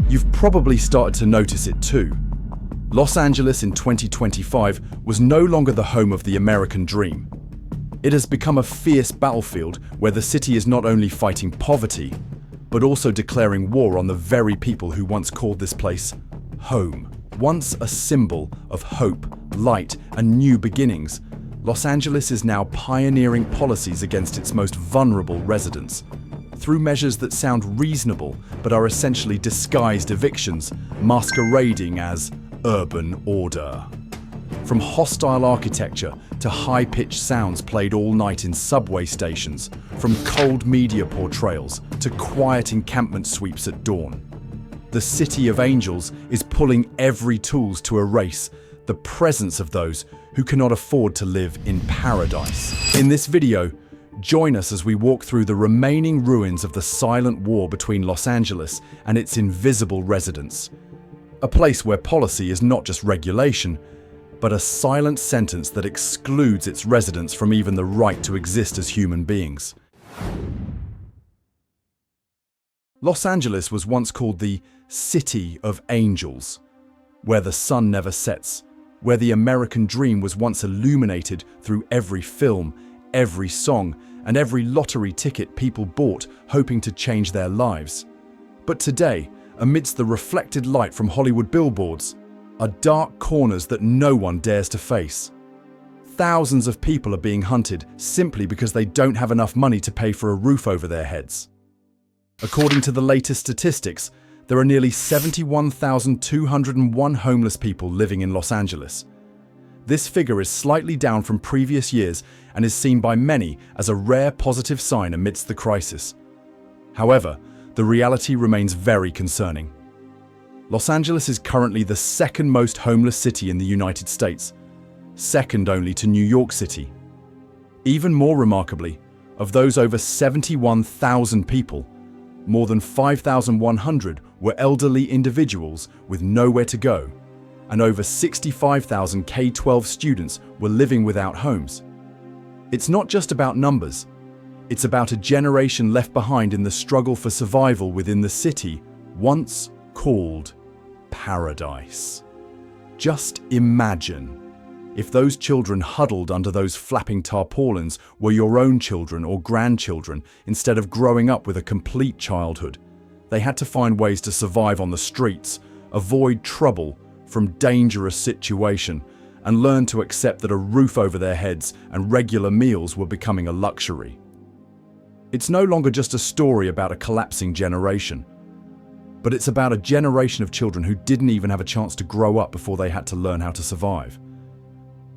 You've probably started to notice it too. Los Angeles in 2025 was no longer the home of the American dream. It has become a fierce battlefield where the city is not only fighting poverty, but also declaring war on the very people who once called this place home. Once a symbol of hope, light, and new beginnings, Los Angeles is now pioneering policies against its most vulnerable residents. Through measures that sound reasonable but are essentially disguised evictions, masquerading as urban order. From hostile architecture to high-pitched sounds played all night in subway stations, from cold media portrayals to quiet encampment sweeps at dawn. The City of Angels is pulling every tool to erase the presence of those who cannot afford to live in paradise. In this video, join us as we walk through the remaining ruins of the silent war between Los Angeles and its invisible residents. A place where policy is not just regulation, but a silent sentence that excludes its residents from even the right to exist as human beings. Los Angeles was once called the City of Angels, where the sun never sets, where the American dream was once illuminated through every film, every song, and every lottery ticket people bought hoping to change their lives. But today, amidst the reflected light from Hollywood billboards, are dark corners that no one dares to face. Thousands of people are being hunted simply because they don't have enough money to pay for a roof over their heads. According to the latest statistics, there are nearly 71,201 homeless people living in Los Angeles. This figure is slightly down from previous years and is seen by many as a rare positive sign amidst the crisis. However, the reality remains very concerning. Los Angeles is currently the second most homeless city in the United States, second only to New York City. Even more remarkably, of those over 71,000 people, more than 5,100 were elderly individuals with nowhere to go, and over 65,000 K-12 students were living without homes. It's not just about numbers, it's about a generation left behind in the struggle for survival within the city once called paradise. Just imagine if those children huddled under those flapping tarpaulins were your own children or grandchildren instead of growing up with a complete childhood. They had to find ways to survive on the streets, avoid trouble from dangerous situation, and learn to accept that a roof over their heads and regular meals were becoming a luxury. It's no longer just a story about a collapsing generation, but it's about a generation of children who didn't even have a chance to grow up before they had to learn how to survive.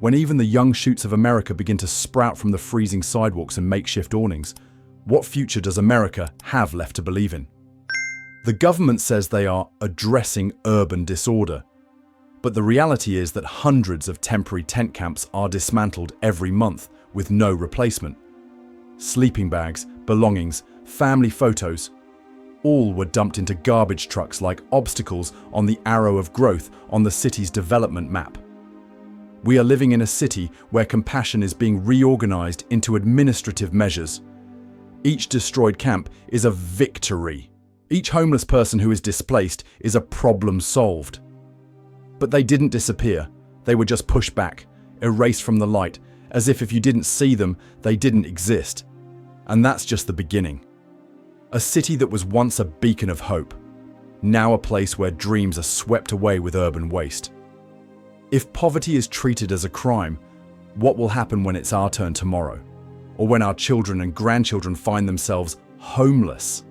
When even the young shoots of America begin to sprout from the freezing sidewalks and makeshift awnings, what future does America have left to believe in? The government says they are addressing urban disorder, but the reality is that hundreds of temporary tent camps are dismantled every month with no replacement. Sleeping bags, belongings, family photos, all were dumped into garbage trucks like obstacles on the arrow of growth on the city's development map. We are living in a city where compassion is being reorganized into administrative measures. Each destroyed camp is a victory. Each homeless person who is displaced is a problem solved. But they didn't disappear. They were just pushed back, erased from the light, as if you didn't see them, they didn't exist. And that's just the beginning. A city that was once a beacon of hope, now a place where dreams are swept away with urban waste. If poverty is treated as a crime, what will happen when it's our turn tomorrow? Or when our children and grandchildren find themselves homeless?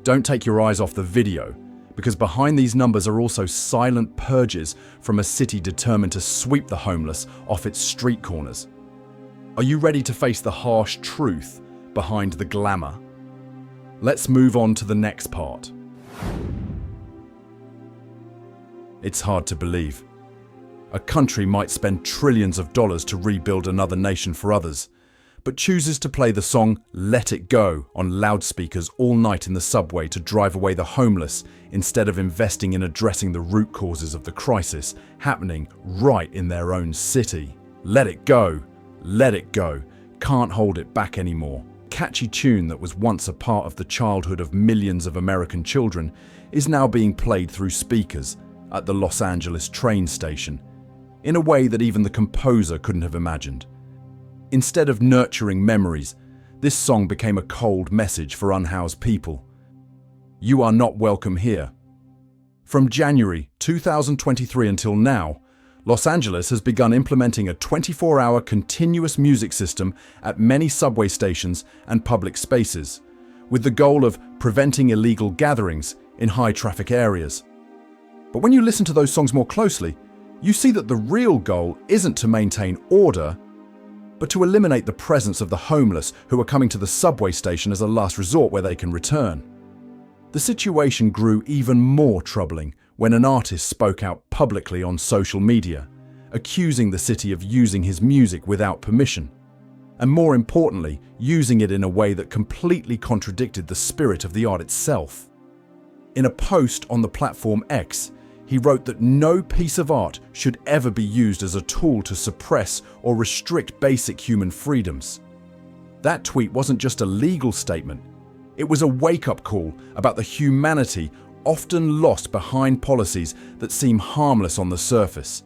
Don't take your eyes off the video, because behind these numbers are also silent purges from a city determined to sweep the homeless off its street corners. Are you ready to face the harsh truth behind the glamour? Let's move on to the next part. It's hard to believe. A country might spend trillions of dollars to rebuild another nation for others, but chooses to play the song Let It Go on loudspeakers all night in the subway to drive away the homeless instead of investing in addressing the root causes of the crisis happening right in their own city. Let it go. Let it go. Can't hold it back anymore. catchy tune that was once a part of the childhood of millions of American children is now being played through speakers at the Los Angeles train station, in a way that even the composer couldn't have imagined. Instead of nurturing memories, this song became a cold message for unhoused people. You are not welcome here. From January 2023 until now, Los Angeles has begun implementing a 24-hour continuous music system at many subway stations and public spaces, with the goal of preventing illegal gatherings in high-traffic areas. But when you listen to those songs more closely, you see that the real goal isn't to maintain order, but to eliminate the presence of the homeless who are coming to the subway station as a last resort where they can return. The situation grew even more troubling when an artist spoke out publicly on social media, accusing the city of using his music without permission, and more importantly, using it in a way that completely contradicted the spirit of the art itself. In a post on the platform X, he wrote that no piece of art should ever be used as a tool to suppress or restrict basic human freedoms. That tweet wasn't just a legal statement, it was a wake-up call about the humanity often lost behind policies that seem harmless on the surface.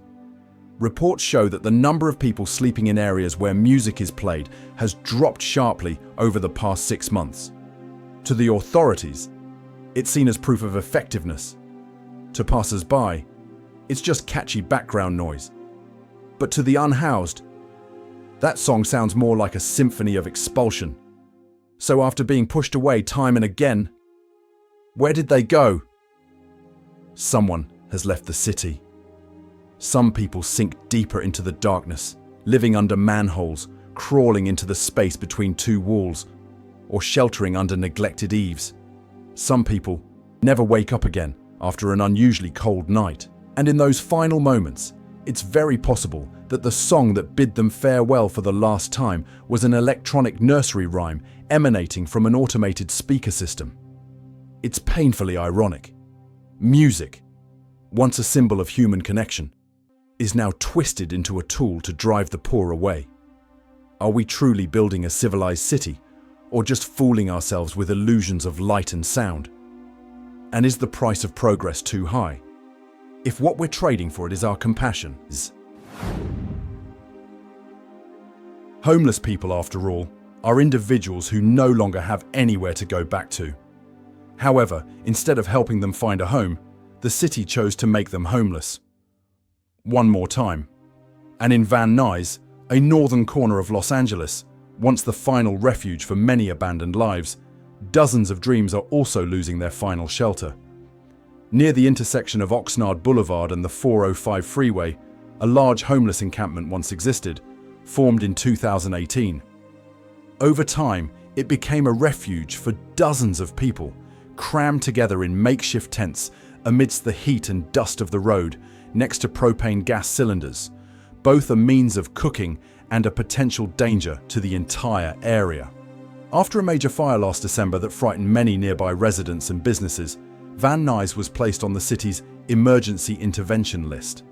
Reports show that the number of people sleeping in areas where music is played has dropped sharply over the past 6 months. To the authorities, it's seen as proof of effectiveness. To passers-by, it's just catchy background noise. But to the unhoused, that song sounds more like a symphony of expulsion. So after being pushed away time and again, where did they go? Someone has left the city. Some people sink deeper into the darkness, living under manholes, crawling into the space between two walls, or sheltering under neglected eaves. Some people never wake up again after an unusually cold night. And in those final moments, it's very possible that the song that bid them farewell for the last time was an electronic nursery rhyme emanating from an automated speaker system. It's painfully ironic. Music, once a symbol of human connection, is now twisted into a tool to drive the poor away. Are we truly building a civilized city, or just fooling ourselves with illusions of light and sound? And is the price of progress too high, if what we're trading for it is our compassion? Homeless people, after all, are individuals who no longer have anywhere to go back to. However, instead of helping them find a home, the city chose to make them homeless. One more time. And in Van Nuys, a northern corner of Los Angeles, once the final refuge for many abandoned lives, dozens of dreams are also losing their final shelter. Near the intersection of Oxnard Boulevard and the 405 freeway, a large homeless encampment once existed, formed in 2018. Over time, it became a refuge for dozens of people, crammed together in makeshift tents amidst the heat and dust of the road, next to propane gas cylinders, both a means of cooking and a potential danger to the entire area. After a major fire last December that frightened many nearby residents and businesses, Van Nuys was placed on the city's emergency intervention list.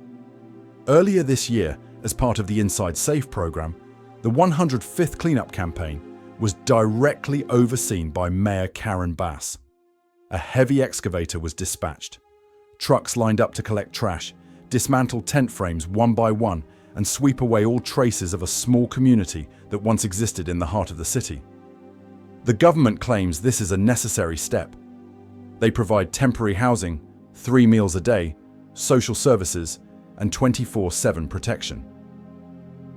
Earlier this year, as part of the Inside Safe program, the 105th cleanup campaign was directly overseen by Mayor Karen Bass. A heavy excavator was dispatched. Trucks lined up to collect trash, dismantle tent frames one by one, and sweep away all traces of a small community that once existed in the heart of the city. The government claims this is a necessary step. They provide temporary housing, 3 meals a day, social services, and 24/7 protection.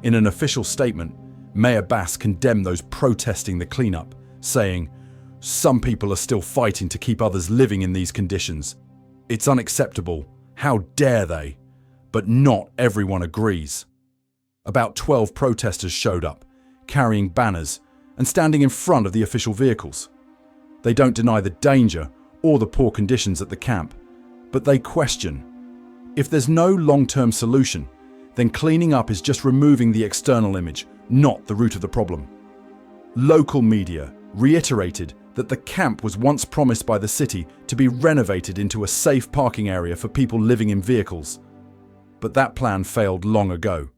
In an official statement, Mayor Bass condemned those protesting the cleanup, saying, "Some people are still fighting to keep others living in these conditions. It's unacceptable. How dare they? But not everyone agrees." About 12 protesters showed up, carrying banners and standing in front of the official vehicles. They don't deny the danger or the poor conditions at the camp, but they question. If there's no long-term solution, then cleaning up is just removing the external image, not the root of the problem. Local media reiterated that the camp was once promised by the city to be renovated into a safe parking area for people living in vehicles. But that plan failed long ago.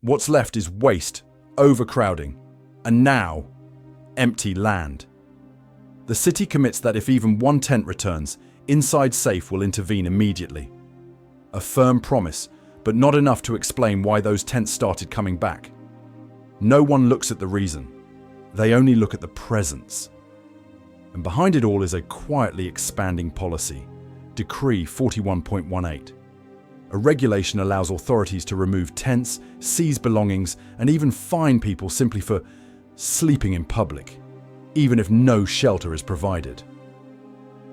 What's left is waste, overcrowding, and now, empty land. The city commits that if even one tent returns, Inside Safe will intervene immediately. A firm promise, but not enough to explain why those tents started coming back. No one looks at the reason. They only look at the presence. And behind it all is a quietly expanding policy, Decree 41.18. A regulation allows authorities to remove tents, seize belongings, and even fine people simply for sleeping in public, even if no shelter is provided.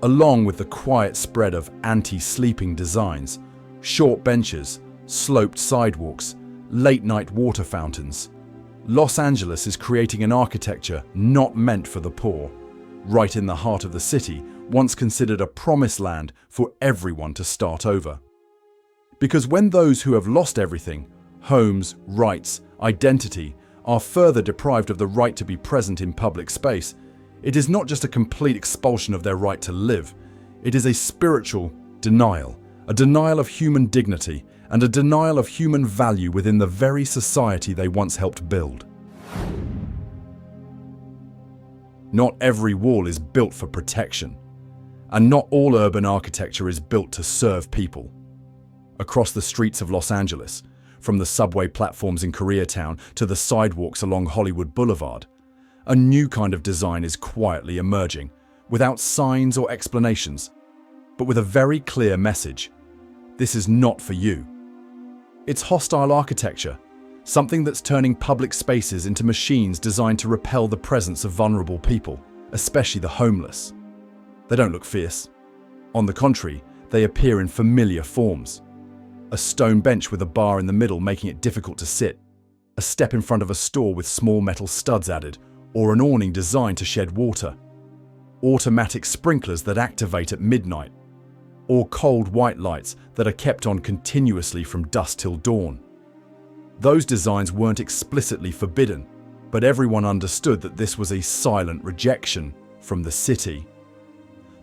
Along with the quiet spread of anti-sleeping designs, short benches, sloped sidewalks, late-night water fountains, Los Angeles is creating an architecture not meant for the poor, right in the heart of the city, once considered a promised land for everyone to start over. Because when those who have lost everything, homes, rights, identity, are further deprived of the right to be present in public space, it is not just a complete expulsion of their right to live, it is a spiritual denial, a denial of human dignity, and a denial of human value within the very society they once helped build. Not every wall is built for protection, and not all urban architecture is built to serve people. Across the streets of Los Angeles, from the subway platforms in Koreatown to the sidewalks along Hollywood Boulevard, a new kind of design is quietly emerging, without signs or explanations, but with a very clear message. This is not for you. It's hostile architecture, something that's turning public spaces into machines designed to repel the presence of vulnerable people, especially the homeless. They don't look fierce. On the contrary, they appear in familiar forms. A stone bench with a bar in the middle making it difficult to sit, a step in front of a store with small metal studs added, or an awning designed to shed water, automatic sprinklers that activate at midnight, or cold white lights that are kept on continuously from dusk till dawn. Those designs weren't explicitly forbidden, but everyone understood that this was a silent rejection from the city.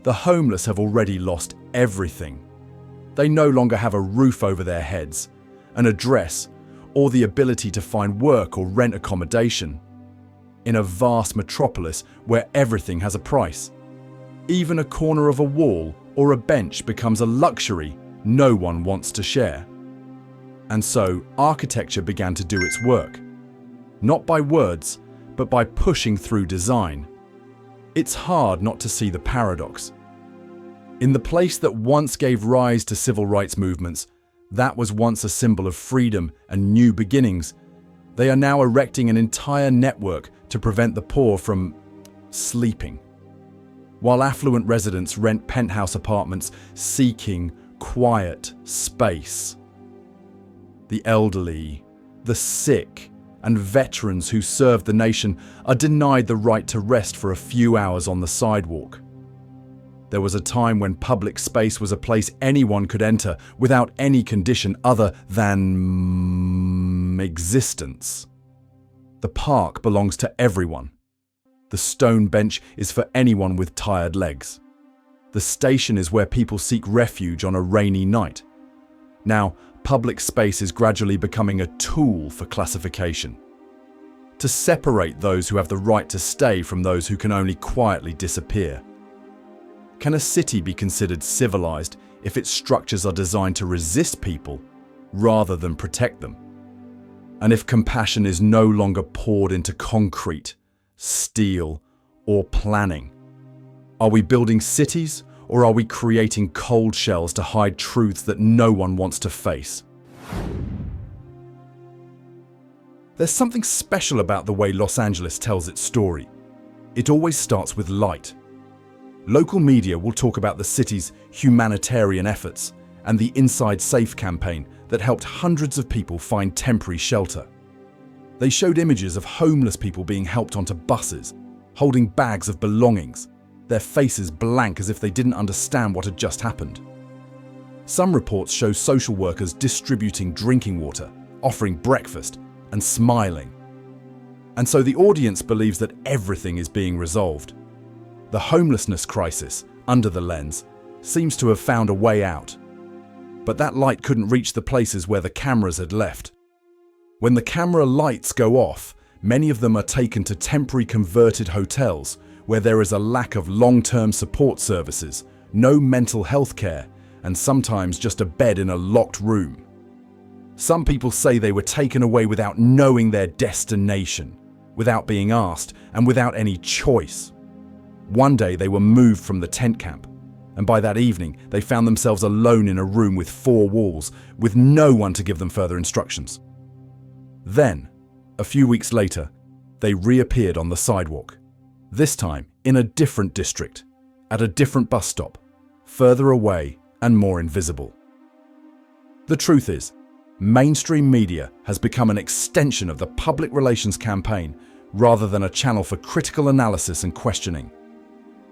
The homeless have already lost everything. They no longer have a roof over their heads, an address, or the ability to find work or rent accommodation. In a vast metropolis where everything has a price, even a corner of a wall or a bench becomes a luxury no one wants to share. And so architecture began to do its work, not by words, but by pushing through design. It's hard not to see the paradox. In the place that once gave rise to civil rights movements, that was once a symbol of freedom and new beginnings, they are now erecting an entire network to prevent the poor from sleeping. While affluent residents rent penthouse apartments seeking quiet space, the elderly, the sick, and veterans who served the nation are denied the right to rest for a few hours on the sidewalk. There was a time when public space was a place anyone could enter without any condition other than existence. The park belongs to everyone. The stone bench is for anyone with tired legs. The station is where people seek refuge on a rainy night. Now, public space is gradually becoming a tool for classification, to separate those who have the right to stay from those who can only quietly disappear. Can a city be considered civilized if its structures are designed to resist people rather than protect them? And if compassion is no longer poured into concrete, steel, or planning? Are we building cities, or are we creating cold shells to hide truths that no one wants to face? There's something special about the way Los Angeles tells its story. It always starts with light. Local media will talk about the city's humanitarian efforts and the Inside Safe campaign that helped hundreds of people find temporary shelter. They showed images of homeless people being helped onto buses, holding bags of belongings, their faces blank as if they didn't understand what had just happened. Some reports show social workers distributing drinking water, offering breakfast, and smiling. And so the audience believes that everything is being resolved. The homelessness crisis, under the lens, seems to have found a way out. But that light couldn't reach the places where the cameras had left. When the camera lights go off, Many of them are taken to temporary converted hotels where there is a lack of long-term support services, no mental health care, and sometimes just a bed in a locked room. Some people say they were taken away without knowing their destination, without being asked, and without any choice. One day they were moved from the tent camp, and by that evening they found themselves alone in a room with 4 walls, with no one to give them further instructions. Then, a few weeks later, they reappeared on the sidewalk, this time in a different district, at a different bus stop, further away and more invisible. The truth is, mainstream media has become an extension of the public relations campaign rather than a channel for critical analysis and questioning.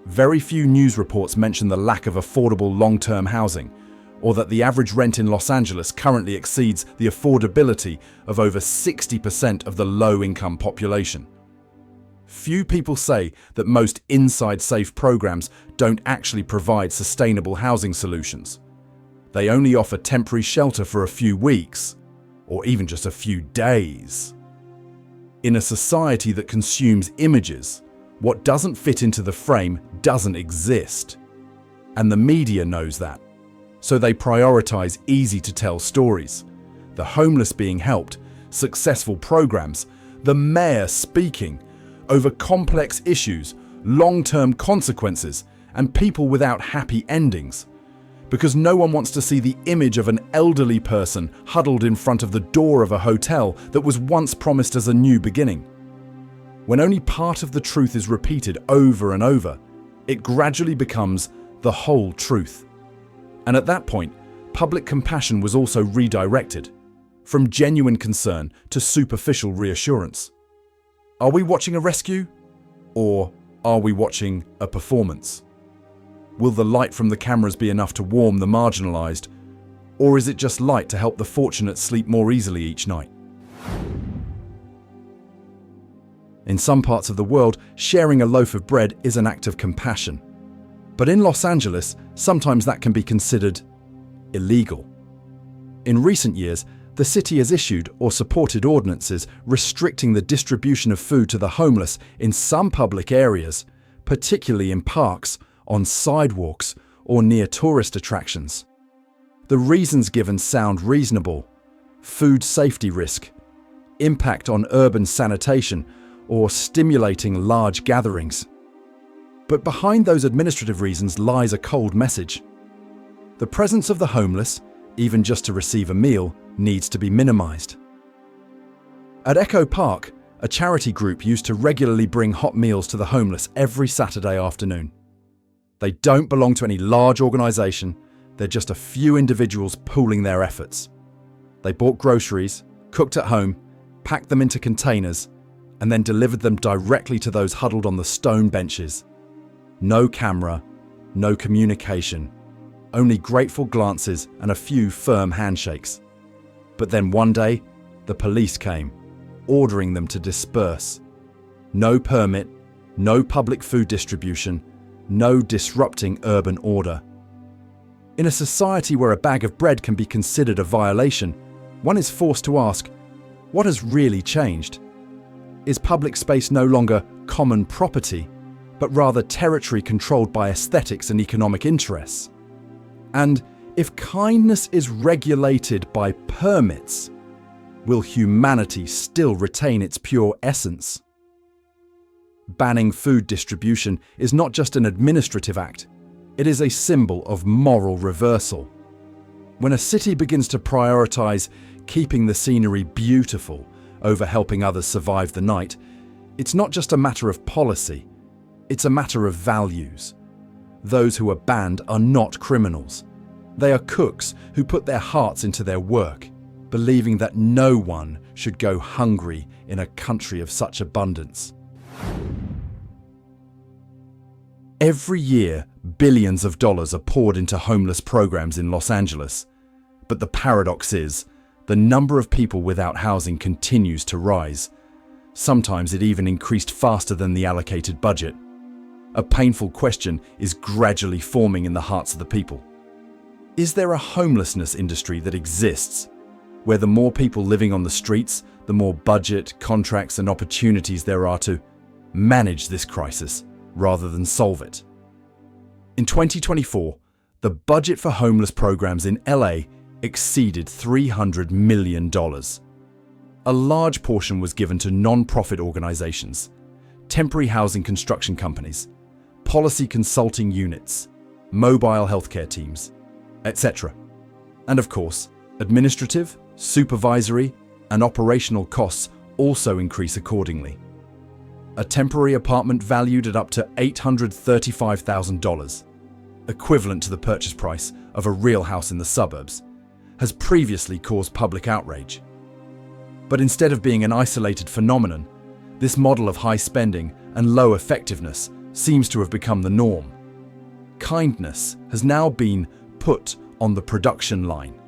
Very few news reports mention the lack of affordable long-term housing, or that the average rent in Los Angeles currently exceeds the affordability of over 60% of the low-income population. Few people say that most inside safe programs don't actually provide sustainable housing solutions. They only offer temporary shelter for a few weeks, or even just a few days. In a society that consumes images, what doesn't fit into the frame doesn't exist. And the media knows that. So they prioritize easy-to-tell stories. The homeless being helped, successful programs, the mayor speaking, over complex issues, long-term consequences, and people without happy endings. Because no one wants to see the image of an elderly person huddled in front of the door of a hotel that was once promised as a new beginning. When only part of the truth is repeated over and over, it gradually becomes the whole truth. And at that point, public compassion was also redirected, from genuine concern to superficial reassurance. Are we watching a rescue? Or are we watching a performance? Will the light from the cameras be enough to warm the marginalized? Or is it just light to help the fortunate sleep more easily each night? In some parts of the world, sharing a loaf of bread is an act of compassion. But in Los Angeles, sometimes that can be considered illegal. In recent years, the city has issued or supported ordinances restricting the distribution of food to the homeless in some public areas, particularly in parks, on sidewalks, or near tourist attractions. The reasons given sound reasonable: food safety risk, impact on urban sanitation, or stimulating large gatherings. But behind those administrative reasons lies a cold message. The presence of the homeless, even just to receive a meal, needs to be minimized. At Echo Park, a charity group used to regularly bring hot meals to the homeless every Saturday afternoon. They don't belong to any large organization, they're just a few individuals pooling their efforts. They bought groceries, cooked at home, packed them into containers, and then delivered them directly to those huddled on the stone benches. No camera, no communication, only grateful glances and a few firm handshakes. But then one day, the police came, ordering them to disperse. No permit, no public food distribution, no disrupting urban order. In a society where a bag of bread can be considered a violation, one is forced to ask, what has really changed? Is public space no longer common property, but rather territory controlled by aesthetics and economic interests? And if kindness is regulated by permits, will humanity still retain its pure essence? Banning food distribution is not just an administrative act, it is a symbol of moral reversal. When a city begins to prioritize keeping the scenery beautiful over helping others survive the night, it's not just a matter of policy, it's a matter of values. Those who are banned are not criminals. They are cooks who put their hearts into their work, believing that no one should go hungry in a country of such abundance. Every year, billions of dollars are poured into homeless programs in Los Angeles. But the paradox is, the number of people without housing continues to rise. Sometimes it even increased faster than the allocated budget. A painful question is gradually forming in the hearts of the people. Is there a homelessness industry that exists, where the more people living on the streets, the more budget, contracts, and opportunities there are to manage this crisis rather than solve it. In 2024, the budget for homeless programs in LA exceeded $300 million. A large portion was given to non-profit organizations, temporary housing construction companies, policy consulting units, mobile healthcare teams, etc. And of course, administrative, supervisory, and operational costs also increase accordingly. A temporary apartment valued at up to $835,000, equivalent to the purchase price of a real house in the suburbs, has previously caused public outrage. But instead of being an isolated phenomenon, this model of high spending and low effectiveness seems to have become the norm. Kindness has now been put on the production line.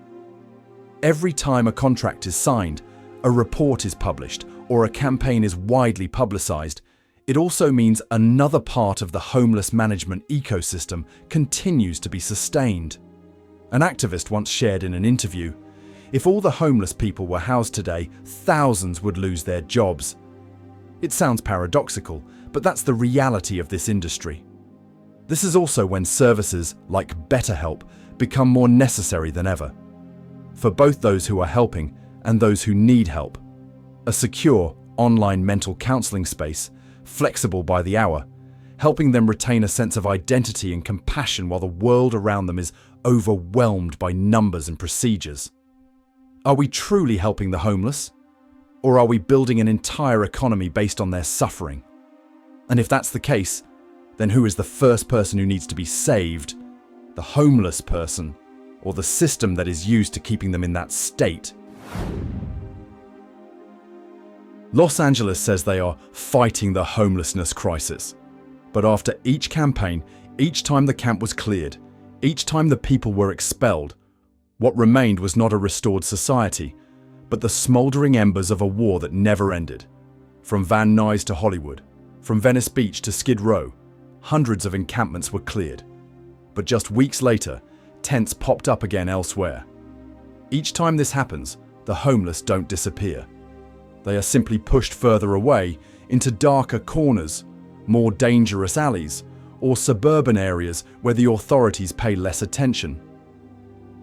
Every time a contract is signed, a report is published, or a campaign is widely publicized, it also means another part of the homeless management ecosystem continues to be sustained. An activist once shared in an interview, "If all the homeless people were housed today, thousands would lose their jobs." It sounds paradoxical, but that's the reality of this industry. This is also when services like BetterHelp become more necessary than ever. For both those who are helping and those who need help. A secure, online mental counseling space, flexible by the hour, helping them retain a sense of identity and compassion while the world around them is overwhelmed by numbers and procedures. Are we truly helping the homeless? Or are we building an entire economy based on their suffering? And if that's the case, then who is the first person who needs to be saved? The homeless person, or the system that is used to keeping them in that state? Los Angeles says they are fighting the homelessness crisis. But after each campaign, each time the camp was cleared, each time the people were expelled, what remained was not a restored society, but the smouldering embers of a war that never ended. From Van Nuys to Hollywood, from Venice Beach to Skid Row, hundreds of encampments were cleared. But just weeks later, tents popped up again elsewhere. Each time this happens, the homeless don't disappear. They are simply pushed further away into darker corners, more dangerous alleys, or suburban areas where the authorities pay less attention.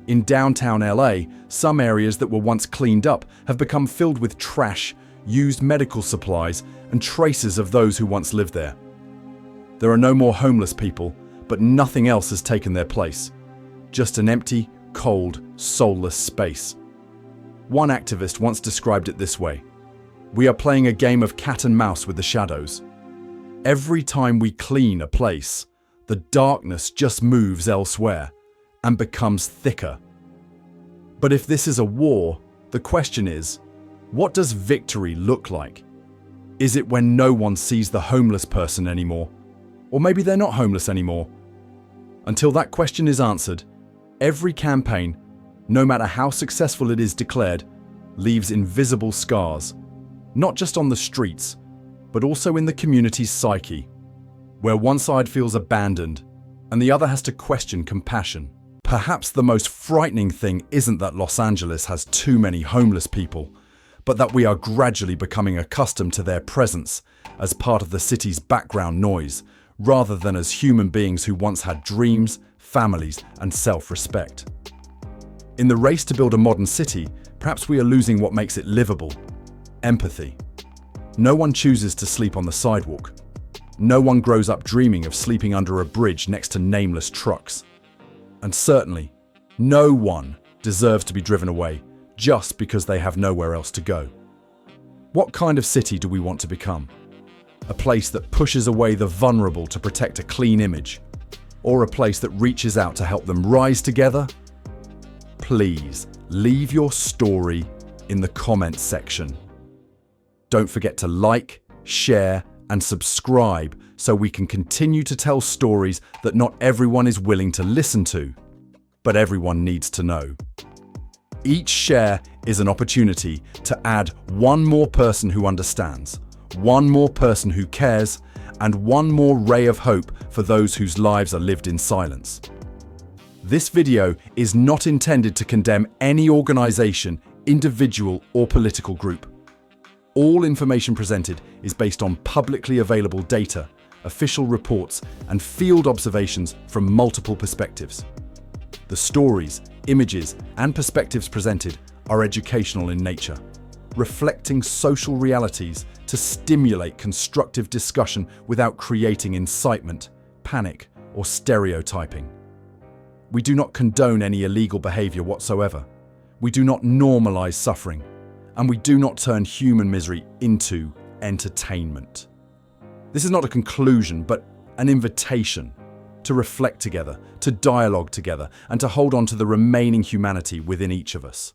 In downtown LA, some areas that were once cleaned up have become filled with trash, used medical supplies, and traces of those who once lived there. There are no more homeless people, but nothing else has taken their place. Just an empty, cold, soulless space. One activist once described it this way: "We are playing a game of cat and mouse with the shadows. Every time we clean a place, the darkness just moves elsewhere and becomes thicker." But if this is a war, the question is, what does victory look like? Is it when no one sees the homeless person anymore? Or maybe they're not homeless anymore? Until that question is answered, every campaign, no matter how successful it is declared, leaves invisible scars, not just on the streets, but also in the community's psyche, where one side feels abandoned and the other has to question compassion. Perhaps the most frightening thing isn't that Los Angeles has too many homeless people, but that we are gradually becoming accustomed to their presence as part of the city's background noise, rather than as human beings who once had dreams, families, and self-respect. In the race to build a modern city, perhaps we are losing what makes it livable: empathy. No one chooses to sleep on the sidewalk. No one grows up dreaming of sleeping under a bridge next to nameless trucks. And certainly, no one deserves to be driven away just because they have nowhere else to go. What kind of city do we want to become? A place that pushes away the vulnerable to protect a clean image? Or a place that reaches out to help them rise together? Please leave your story in the comments section. Don't forget to like, share, and subscribe so we can continue to tell stories that not everyone is willing to listen to, but everyone needs to know. Each share is an opportunity to add one more person who understands, one more person who cares, and one more ray of hope for those whose lives are lived in silence. This video is not intended to condemn any organization, individual, or political group. All information presented is based on publicly available data, official reports, and field observations from multiple perspectives. The stories, images, and perspectives presented are educational in nature, reflecting social realities to stimulate constructive discussion without creating incitement, panic, or stereotyping. We do not condone any illegal behavior whatsoever. We do not normalize suffering, and we do not turn human misery into entertainment. This is not a conclusion, but an invitation to reflect together, to dialogue together, and to hold on to the remaining humanity within each of us.